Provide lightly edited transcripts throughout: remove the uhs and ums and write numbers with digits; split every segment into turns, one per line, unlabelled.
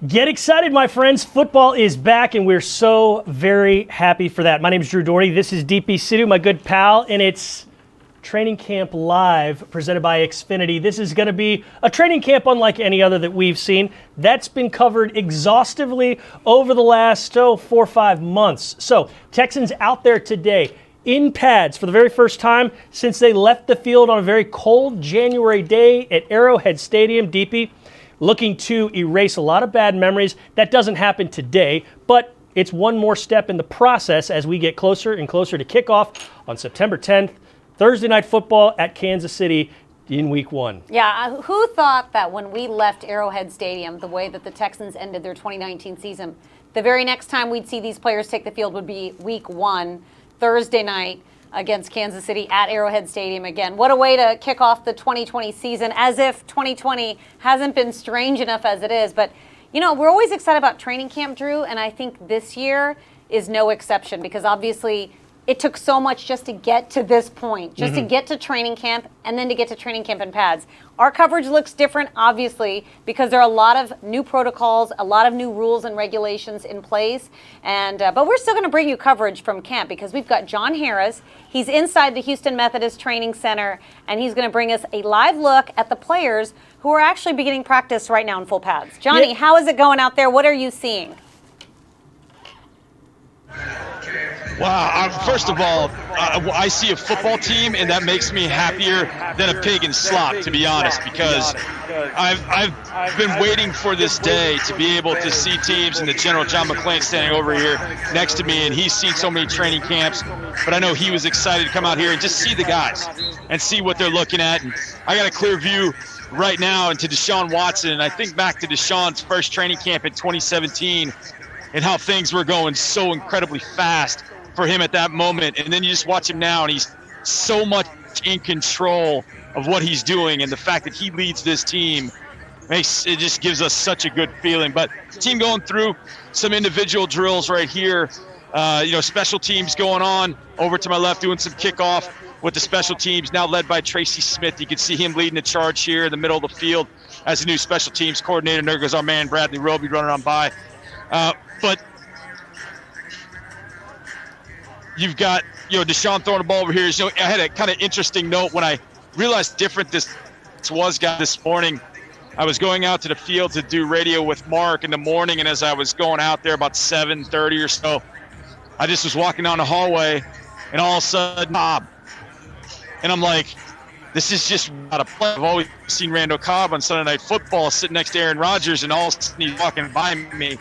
Get excited, my friends. Football is back, and we're so very happy for that. My name is Drew Doherty. This is DP Sidhu, my good pal, and it's Training Camp Live presented by Xfinity. This is going to be a training camp unlike any other that we've seen. That's been covered exhaustively over the last 4 or 5 months. So, Texans out there today in pads for the very first time since they left the field on a very cold January day at Arrowhead Stadium. DP, looking to erase a lot of bad memories. That doesn't happen today, but it's one more step in the process as we get closer and closer to kickoff on September 10th, Thursday Night Football at Kansas City in Week 1.
Yeah, who thought that when we left Arrowhead Stadium, the way that the Texans ended their 2019 season, the very next time we'd see these players take the field would be Week 1, Thursday night, against Kansas City at Arrowhead Stadium again. What a way to kick off the 2020 season, as if 2020 hasn't been strange enough as it is. But, you know, we're always excited about training camp, Drew, and I think this year is no exception because obviously it took so much just to get to this point, just to get to training camp and then to get to training camp in pads. Our coverage looks different, obviously, because there are a lot of new protocols, a lot of new rules and regulations in place. And but we're still going to bring you coverage from camp because we've got John Harris. He's inside the Houston Methodist Training Center, and he's going to bring us a live look at the players who are actually beginning practice right now in full pads. Johnny, how is it going out there? What are you seeing?
Wow, first of all, I see a football team, and that makes me happier than a pig in slop, to be honest, because I've been waiting for this day to be able to see teams, and the General John McClain standing over here next to me, and he's seen so many training camps, but I know he was excited to come out here and just see the guys and see what they're looking at. And I got a clear view right now into Deshaun Watson, and I think back to Deshaun's first training camp in 2017 and how things were going so incredibly fast for him at that moment. And then you just watch him now, and he's so much in control of what he's doing, and the fact that he leads this team just gives us such a good feeling. But team going through some individual drills right here, special teams going on over to my left, doing some kickoff with the special teams, now led by Tracy Smith. You can see him leading the charge here in the middle of the field as the new special teams coordinator. And there goes our man Bradley Roby running on by. But you've got, Deshaun throwing the ball over here. I had a kind of interesting note when I realized different this was this morning. I was going out to the field to do radio with Mark in the morning, and as I was going out there about 7:30 or so, I just was walking down the hallway, and all of a sudden, Cobb. And I'm like, this is just not a play. I've always seen Randall Cobb on Sunday Night Football sitting next to Aaron Rodgers, and all of a sudden he's walking by me,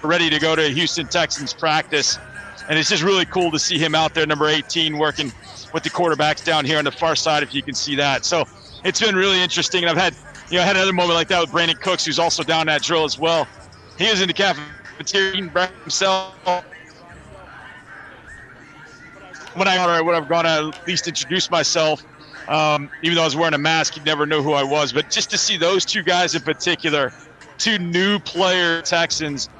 ready to go to Houston Texans practice. And it's just really cool to see him out there, number 18, working with the quarterbacks down here on the far side, if you can see that. So it's been really interesting. And I've had, had another moment like that with Brandon Cooks, who's also down that drill as well. He was in the cafeteria eating breakfast himself. When I've gone to at least introduce myself, even though I was wearing a mask, you'd never know who I was. But just to see those two guys in particular, two new player Texans,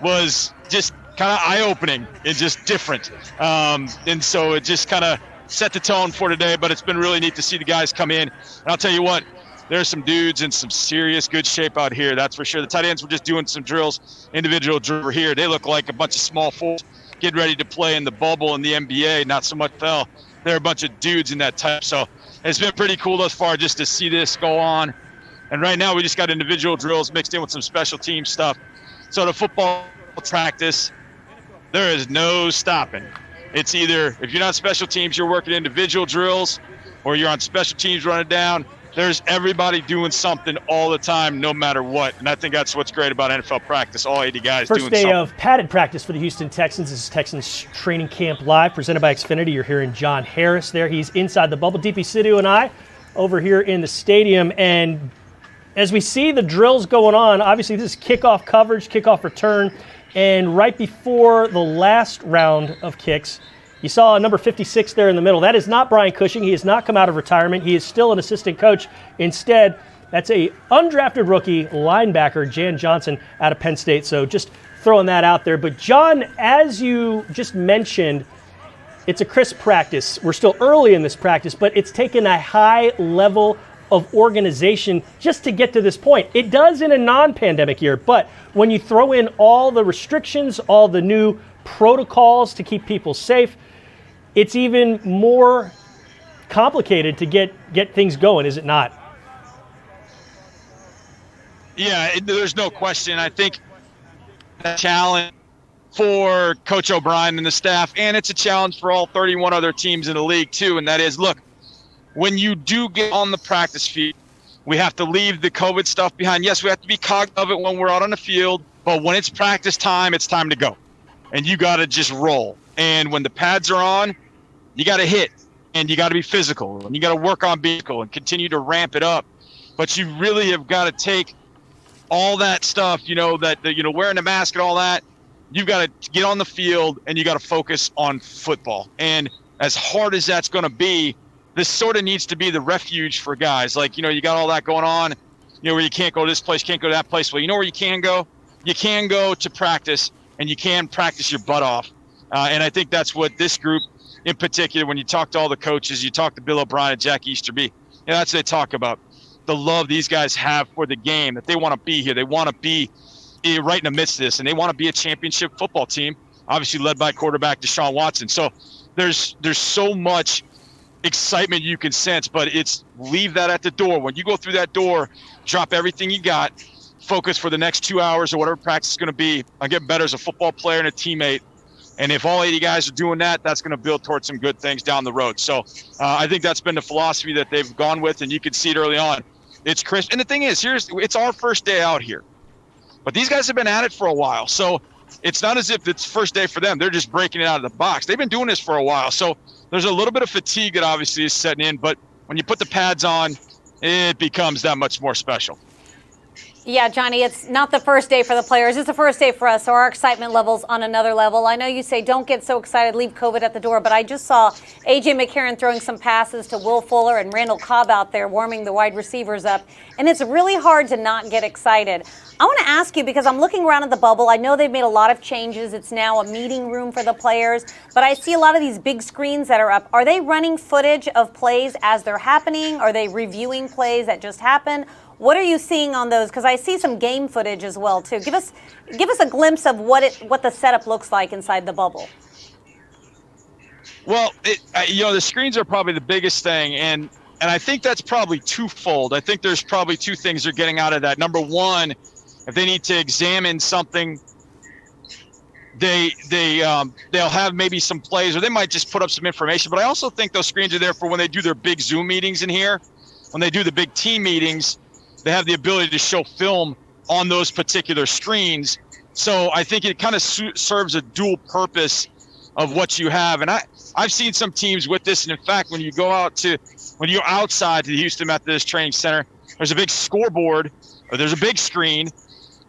was just kind of eye-opening and just different. And so it just kind of set the tone for today, but it's been really neat to see the guys come in. And I'll tell you what, there's some dudes in some serious good shape out here, that's for sure. The tight ends were just doing some drills, individual drills over here. They look like a bunch of small fools getting ready to play in the bubble in the NBA, not so much fell. They're a bunch of dudes in that type. So it's been pretty cool thus far just to see this go on. And right now we just got individual drills mixed in with some special team stuff. So the football practice, there is no stopping. It's either, if you're not special teams, you're working individual drills, or you're on special teams running down. There's everybody doing something all the time, no matter what. And I think that's what's great about NFL practice, all 80 guys doing something.
First day of padded practice for the Houston Texans. This is Texans Training Camp Live, presented by Xfinity. You're hearing John Harris there. He's inside the bubble. DP Sidhu and I over here in the stadium. And as we see the drills going on, obviously this is kickoff coverage, kickoff return. And right before the last round of kicks, you saw number 56 there in the middle. That is not Brian Cushing. He has not come out of retirement. He is still an assistant coach. Instead, that's a undrafted rookie linebacker, Jan Johnson, out of Penn State. So just throwing that out there. But John, as you just mentioned, it's a crisp practice. We're still early in this practice, but it's taken a high level of organization just to get to this point. It does in a non-pandemic year, but when you throw in all the restrictions, all the new protocols to keep people safe, it's even more complicated to get things going, is it not?
Yeah, there's no question. I think a challenge for Coach O'Brien and the staff, and it's a challenge for all 31 other teams in the league too, and that is, look, when you do get on the practice field, we have to leave the COVID stuff behind. Yes, we have to be cognizant of it when we're out on the field, but when it's practice time, it's time to go. And you got to just roll. And when the pads are on, you got to hit, and you got to be physical, and you got to work on being physical and continue to ramp it up. But you really have got to take all that stuff, wearing a mask and all that. You've got to get on the field, and you got to focus on football. And as hard as that's going to be, this sort of needs to be the refuge for guys. Like, you got all that going on, where you can't go to this place, can't go to that place. Well, you know where you can go? You can go to practice, and you can practice your butt off. And I think that's what this group in particular, when you talk to all the coaches, you talk to Bill O'Brien and Jack Easterby, that's what they talk about. The love these guys have for the game, that they want to be here. They want to be right in the midst of this, and they want to be a championship football team, obviously led by quarterback Deshaun Watson. So there's so much excitement you can sense, but it's leave that at the door. When you go through that door, drop everything you got, focus for the next 2 hours or whatever practice is going to be on getting better as a football player and a teammate. And if all 80 guys are doing that, that's going to build towards some good things down the road. So I think that's been the philosophy that they've gone with, and you can see it early on. It's crisp. And the thing is, it's our first day out here. But these guys have been at it for a while. So it's not as if it's first day for them. They're just breaking it out of the box. They've been doing this for a while. So there's a little bit of fatigue that obviously is setting in. But when you put the pads on, it becomes that much more special.
Yeah, Johnny, it's not the first day for the players. It's the first day for us, so our excitement level's on another level. I know you say don't get so excited, leave COVID at the door, but I just saw A.J. McCarron throwing some passes to Will Fuller and Randall Cobb out there warming the wide receivers up, and it's really hard to not get excited. I want to ask you, because I'm looking around at the bubble. I know they've made a lot of changes. It's now a meeting room for the players, but I see a lot of these big screens that are up. Are they running footage of plays as they're happening? Are they reviewing plays that just happened? What are you seeing on those? Because I see some game footage as well, too. Give us a glimpse of what the setup looks like inside the bubble.
Well, the screens are probably the biggest thing, and I think that's probably twofold. I think there's probably two things they're getting out of that. Number one, if they need to examine something, they'll have maybe some plays, or they might just put up some information. But I also think those screens are there for when they do their big Zoom meetings in here, when they do the big team meetings. They have the ability to show film on those particular screens. So I think it kind of serves a dual purpose of what you have. And I've seen some teams with this. And in fact, when you're outside to the Houston Methodist Training Center, there's a big scoreboard, or there's a big screen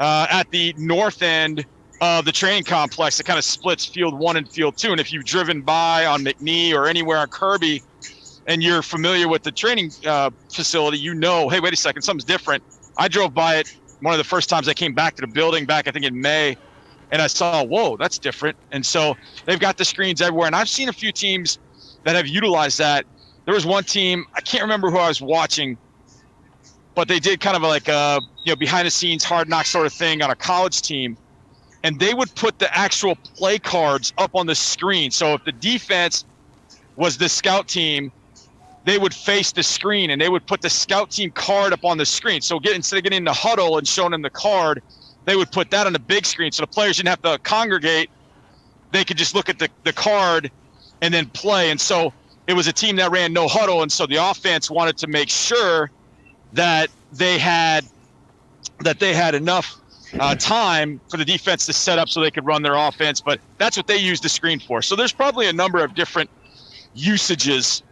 at the north end of the training complex that kind of splits field 1 and field 2. And if you've driven by on McNee or anywhere on Kirby, and you're familiar with the training facility, hey, wait a second, something's different. I drove by it one of the first times I came back to the building back, I think in May, and I saw, whoa, that's different. And so they've got the screens everywhere. And I've seen a few teams that have utilized that. There was one team, I can't remember who I was watching, but they did kind of like a behind the scenes hard knock sort of thing on a college team. And they would put the actual play cards up on the screen. So if the defense was the scout team, they would face the screen and they would put the scout team card up on the screen. So instead of getting in the huddle and showing them the card, they would put that on the big screen. So the players didn't have to congregate. They could just look at the card and then play. And so it was a team that ran no huddle. And so the offense wanted to make sure that they had enough time for the defense to set up so they could run their offense. But that's what they used the screen for. So there's probably a number of different usages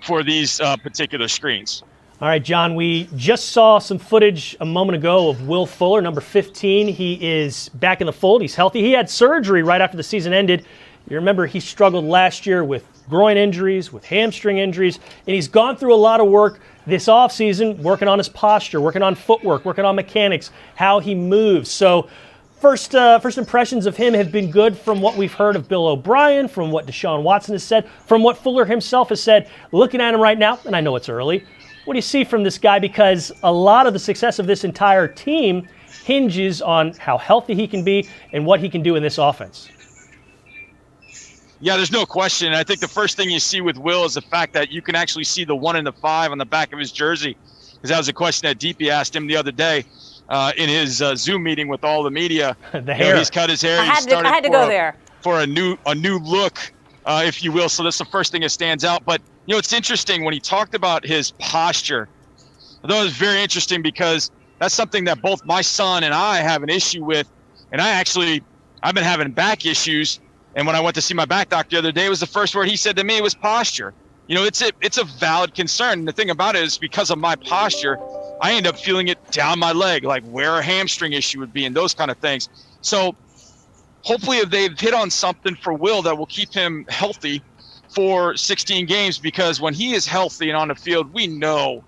for these particular screens.
All right, John, we just saw some footage a moment ago of Will Fuller, number 15. He is back in the fold. He's healthy. He had surgery right after the season ended. You remember he struggled last year with groin injuries, with hamstring injuries, and he's gone through a lot of work this offseason, working on his posture, working on footwork, working on mechanics, how he moves. So First impressions of him have been good from what we've heard of Bill O'Brien, from what Deshaun Watson has said, from what Fuller himself has said. Looking at him right now, and I know it's early, What do you see from this guy? Because a lot of the success of this entire team hinges on how healthy he can be and what he can do in this offense.
Yeah, there's no question. I think the first thing you see with Will is the fact that you can actually see the 1 and the 5 on the back of his jersey, because that was a question that DP asked him the other day in his Zoom meeting with all the media.
The hair.
He's cut his hair.
I had to go there
for a new look, if you will. So that's the first thing that stands out. But it's interesting when he talked about his posture. I thought it was very interesting because that's something that both my son and I have an issue with. And I've been having back issues. And when I went to see my back doctor the other day, it was the first word he said to me was posture. It's a valid concern. And the thing about it is because of my posture, I end up feeling it down my leg, like where a hamstring issue would be and those kind of things. So hopefully they've hit on something for Will that will keep him healthy for 16 games, because when he is healthy and on the field, we know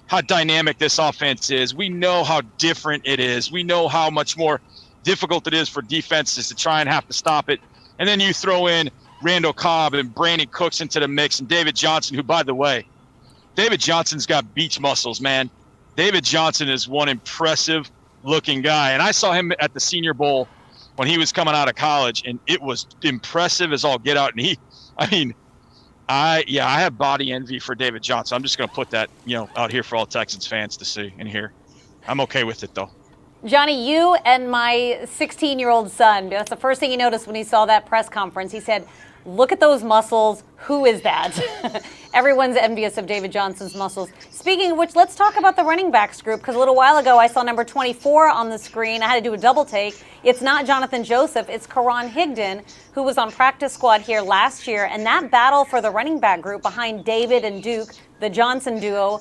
how dynamic this offense is. We know how different it is. We know how much more difficult it is for defenses to try and have to stop it. And then you throw in Randall Cobb and Brandon Cooks into the mix, and David Johnson, who, by the way, David Johnson's got beach muscles, man. David Johnson is one impressive-looking guy. And I saw him at the Senior Bowl when he was coming out of college, and it was impressive as all get out. And I have body envy for David Johnson. I'm just going to put that, out here for all Texans fans to see and hear. I'm okay with it, though.
Johnny, you and my 16-year-old son, that's the first thing he noticed when he saw that press conference. He said, look at those muscles. Who is that? Everyone's envious of David Johnson's muscles. Speaking of which, let's talk about the running backs group, because a little while ago I saw number 24 on the screen. I had to do a double take. It's not Jonathan Joseph. It's Karan Higdon, who was on practice squad here last year. And that battle for the running back group behind David and Duke, the Johnson duo,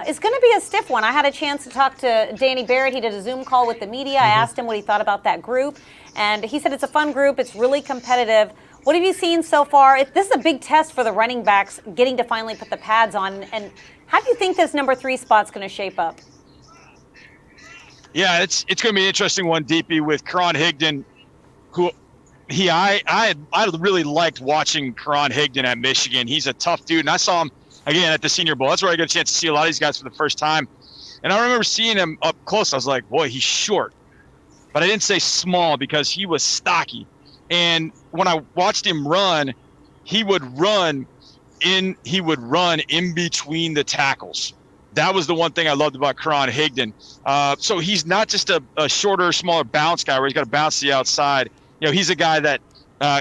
is going to be a stiff one. I had a chance to talk to Danny Barrett. He did a Zoom call with the media. I asked him what he thought about that group, and he said it's a fun group. It's really competitive. What have you seen so far? This is a big test for the running backs, getting to finally put the pads on. And how do you think this number 3 spot's going to shape up?
Yeah, it's going to be an interesting one, DP, with Karan Higdon, who I really liked watching Karan Higdon at Michigan. He's a tough dude, and I saw him again at the Senior Bowl. That's where I got a chance to see a lot of these guys for the first time. And I remember seeing him up close. I was like, boy, he's short. But I didn't say small because he was stocky. And when I watched him run, he would run in between the tackles. That was the one thing I loved about Karan Higdon. So he's not just a shorter, smaller bounce guy where he's got to bounce to the outside. He's a guy that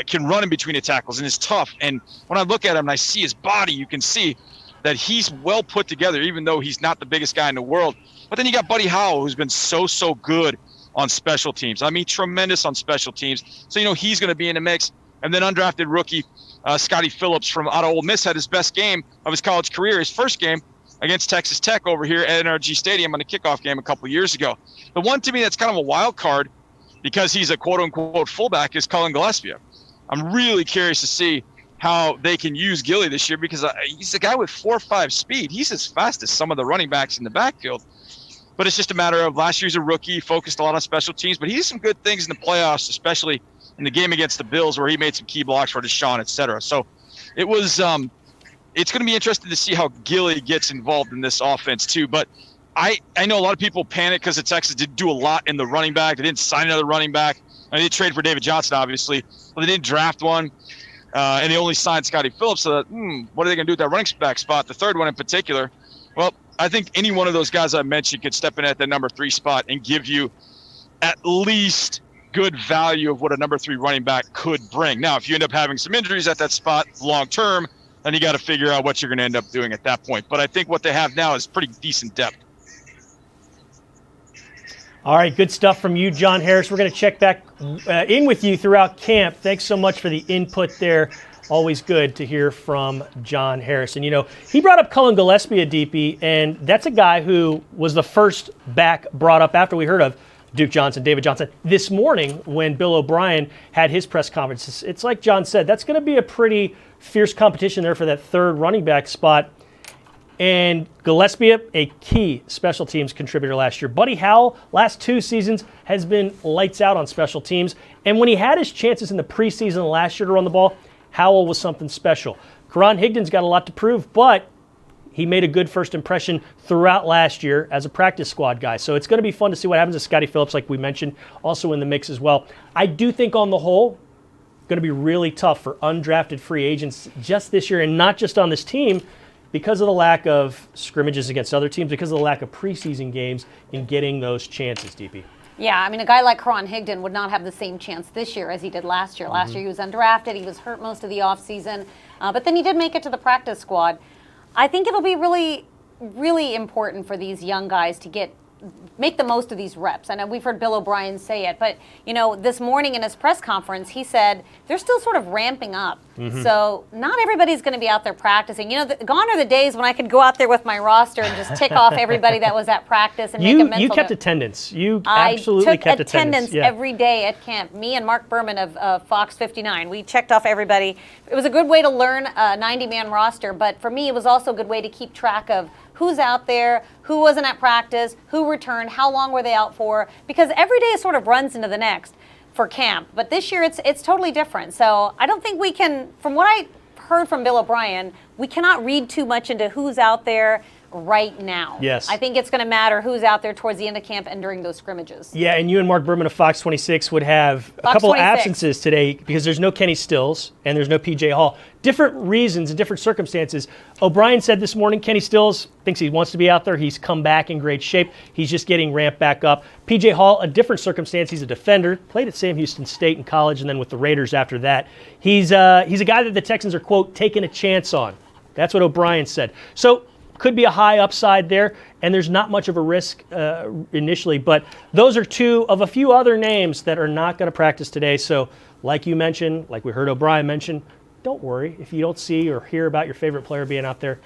can run in between the tackles and is tough. And when I look at him and I see his body, you can see that he's well put together, even though he's not the biggest guy in the world. But then you got Buddy Howell, who's been so good on special teams. I mean, tremendous on special teams. So, he's going to be in the mix. And then undrafted rookie Scotty Phillips from out of Ole Miss had his best game of his college career, his first game against Texas Tech over here at NRG Stadium on the kickoff game a couple of years ago. The one to me that's kind of a wild card, because he's a quote-unquote fullback, is Cullen Gillespie. I'm really curious to see how they can use Gilly this year, because he's a guy with 4.5 speed. He's as fast as some of the running backs in the backfield. But it's just a matter of last year's a rookie, focused a lot on special teams, but he did some good things in the playoffs, especially in the game against the Bills where he made some key blocks for Deshaun, et cetera. So it was it's going to be interesting to see how Gilly gets involved in this offense too. But I know a lot of people panic because the Texans didn't do a lot in the running back. They didn't sign another running back. I mean, they traded for David Johnson, obviously, but they didn't draft one. And they only signed Scotty Phillips. So what are they going to do with that running back spot, the third one in particular? Well, I think any one of those guys I mentioned could step in at the number 3 spot and give you at least good value of what a number 3 running back could bring. Now, if you end up having some injuries at that spot long term, then you got to figure out what you're going to end up doing at that point. But I think what they have now is pretty decent depth.
All right, good stuff from you, John Harris. We're going to check back in with you throughout camp. Thanks so much for the input there. Always good to hear from John Harris. And, he brought up Cullen Gillespie at DP, and that's a guy who was the first back brought up after we heard of Duke Johnson, David Johnson. This morning when Bill O'Brien had his press conference, it's like John said, that's going to be a pretty fierce competition there for that third running back spot. And Gillespie, a key special teams contributor last year. Buddy Howell, last 2 seasons, has been lights out on special teams. And when he had his chances in the preseason last year to run the ball, Howell was something special. Karan Higdon's got a lot to prove, but he made a good first impression throughout last year as a practice squad guy. So it's going to be fun to see what happens to Scotty Phillips, like we mentioned, also in the mix as well. I do think on the whole, going to be really tough for undrafted free agents just this year, and not just on this team, because of the lack of scrimmages against other teams, because of the lack of preseason games in getting those chances, DP.
Yeah, I mean, a guy like Karan Higdon would not have the same chance this year as he did last year. Last year he was undrafted, he was hurt most of the offseason, but then he did make it to the practice squad. I think it'll be really, really important for these young guys to make the most of these reps. I know we've heard Bill O'Brien say it, but this morning in his press conference, he said they're still sort of ramping up. So not everybody's going to be out there practicing. Gone are the days when I could go out there with my roster and just tick off everybody that was at practice and make a mental
You kept
note.
attendance. You absolutely kept attendance.
I took attendance every day at camp. Me and Mark Berman of Fox 59, we checked off everybody. It was a good way to learn a 90-man roster, but for me, it was also a good way to keep track of who's out there, who wasn't at practice, who returned, how long were they out for, because every day sort of runs into the next for camp. But this year it's totally different. So I don't think we can, from what I heard from Bill O'Brien, we cannot read too much into who's out there right now.
Yes.
I think it's going to matter who's out there towards the end of camp and during those scrimmages.
Yeah, and you and Mark Berman of Fox 26 would have a couple of absences today because there's no Kenny Stills and there's no P.J. Hall. Different reasons and different circumstances. O'Brien said this morning Kenny Stills thinks he wants to be out there. He's come back in great shape. He's just getting ramped back up. P.J. Hall, a different circumstance. He's a defender. Played at Sam Houston State in college and then with the Raiders after that. He's a guy that the Texans are, quote, taking a chance on. That's what O'Brien said. So could be a high upside there, and there's not much of a risk initially, but those are two of a few other names that are not going to practice today. So like you mentioned, like we heard O'Brien mention, don't worry if you don't see or hear about your favorite player being out there.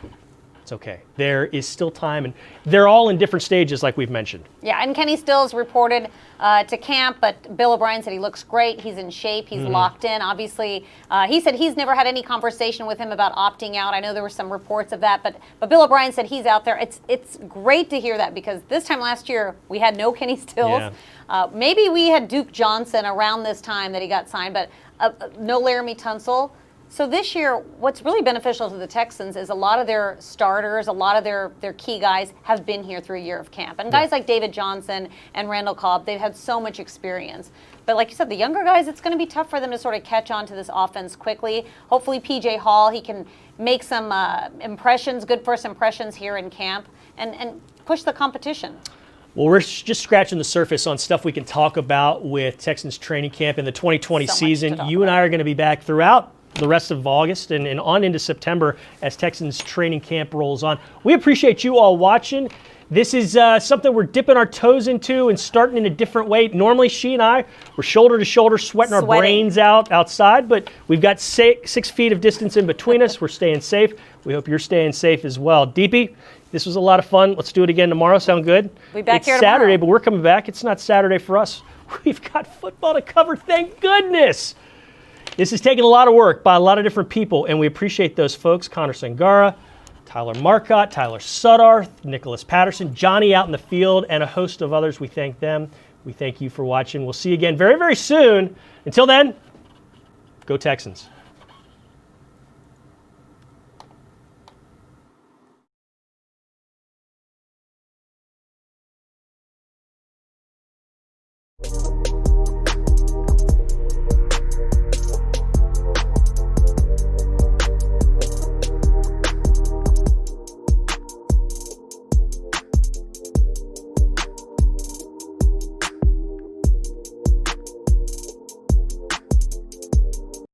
It's okay. There is still time, and they're all in different stages like we've mentioned.
Yeah, and Kenny Stills reported to camp, but Bill O'Brien said he looks great, he's in shape, he's locked in. Obviously, he said he's never had any conversation with him about opting out. I know there were some reports of that, but Bill O'Brien said he's out there. It's great to hear that because this time last year, we had no Kenny Stills. Yeah. Maybe we had Duke Johnson around this time that he got signed, but no Laramie Tunsil. So this year, what's really beneficial to the Texans is a lot of their starters, a lot of their key guys have been here through a year of camp. And guys like David Johnson and Randall Cobb, they've had so much experience. But like you said, the younger guys, it's going to be tough for them to sort of catch on to this offense quickly. Hopefully P.J. Hall, he can make some impressions, good first impressions here in camp and push the competition.
Well, we're just scratching the surface on stuff we can talk about with Texans training camp in the 2020 season. You and I are going to be back throughout the rest of August and on into September as Texans training camp rolls on. We appreciate you all watching. This is something we're dipping our toes into and starting in a different way. Normally, she and I were shoulder to shoulder sweating our brains out outside, but we've got 6 feet of distance in between us. We're staying safe. We hope you're staying safe as well. DP, this was a lot of fun. Let's do it again tomorrow. Sound good?
We'll be back
it's
here
Saturday,
tomorrow.
But we're coming back. It's not Saturday for us. We've got football to cover, thank goodness. This is taking a lot of work by a lot of different people, and we appreciate those folks. Connor Sangara, Tyler Marcotte, Tyler Suddarth, Nicholas Patterson, Johnny out in the field, and a host of others. We thank them. We thank you for watching. We'll see you again very, very soon. Until then, go Texans.